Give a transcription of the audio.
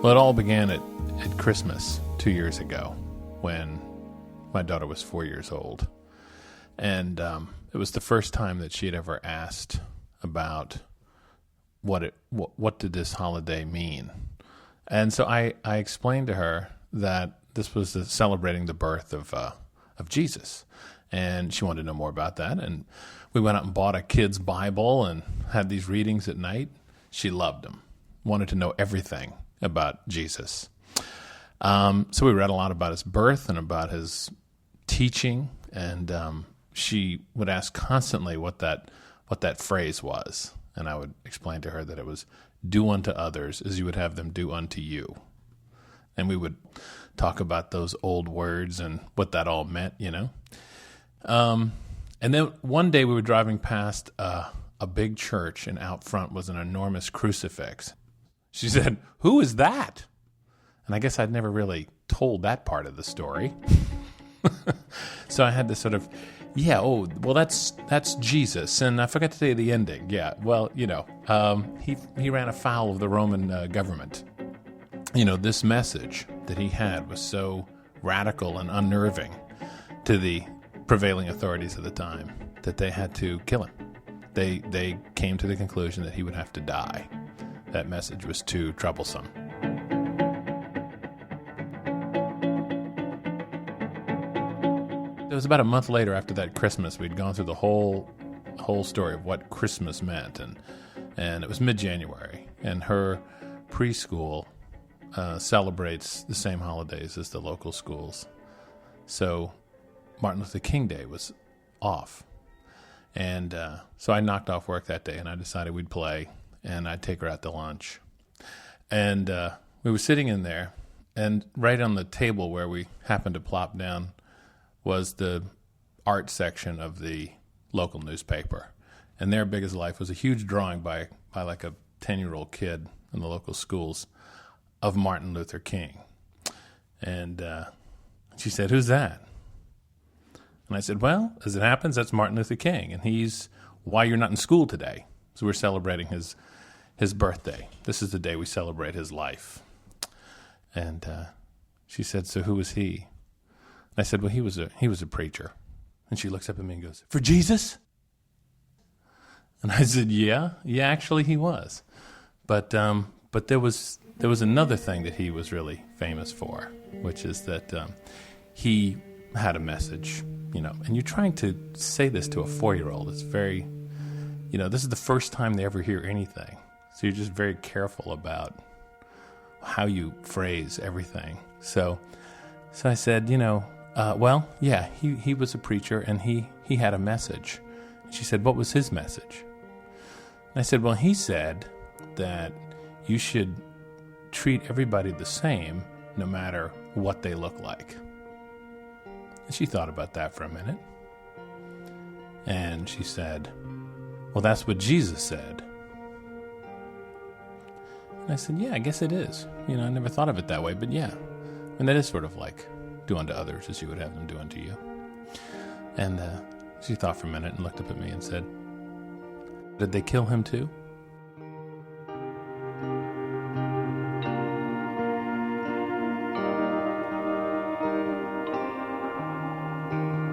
Well, it all began at Christmas 2 years ago when my daughter was 4 years old. And it was the first time that she had ever asked about what did this holiday mean. And so I explained to her that this was celebrating the birth of Jesus. And she wanted to know more about that. And we went out and bought a kid's Bible and had these readings at night. She loved them, wanted to know everything about Jesus. So we read a lot about his birth and about his teaching. And she would ask constantly what that phrase was. And I would explain to her that it was, do unto others as you would have them do unto you. And we would talk about those old words and what that all meant, you know. And then one day we were driving past a big church, and out front was an enormous crucifix. She said, "Who is that?" And I guess I'd never really told that part of the story. So I had to sort of, that's Jesus. And I forgot to tell you the ending. Yeah, well, he ran afoul of the Roman government. This message that he had was so radical and unnerving to the prevailing authorities of the time that they had to kill him. They came to the conclusion that he would have to die. That message was too troublesome. It was about a month later after that Christmas. We'd gone through the whole story of what Christmas meant, and it was mid-January, and her preschool celebrates the same holidays as the local schools. So Martin Luther King Day was off. And so I knocked off work that day, and I decided we'd play, and I'd take her out to lunch. And we were sitting in there, and right on the table where we happened to plop down was the art section of the local newspaper. And there, big as life, was a huge drawing by like a 10-year-old kid in the local schools of Martin Luther King. And she said, "Who's that?" And I said, "Well, as it happens, that's Martin Luther King, and he's why you're not in school today." So we're celebrating his birthday. This is the day we celebrate his life. And she said, "So who was he?" And I said, "Well, he was a preacher." And she looks up at me and goes, "For Jesus?" And I said, "Yeah, actually he was. But there was another thing that he was really famous for, which is that he had a message, and you're trying to say this to a 4-year-old. It's very, this is the first time they ever hear anything. So you're just very careful about how you phrase everything. So I said, he was a preacher, and he had a message." And she said, "What was his message?" And I said, "Well, he said that you should treat everybody the same no matter what they look like." And she thought about that for a minute. And she said, "Well, that's what Jesus said." And I said, "Yeah, I guess it is. I never thought of it that way, but yeah. And that is sort of like do unto others as you would have them do unto you." And she thought for a minute and looked up at me and said, "Did they kill him too?"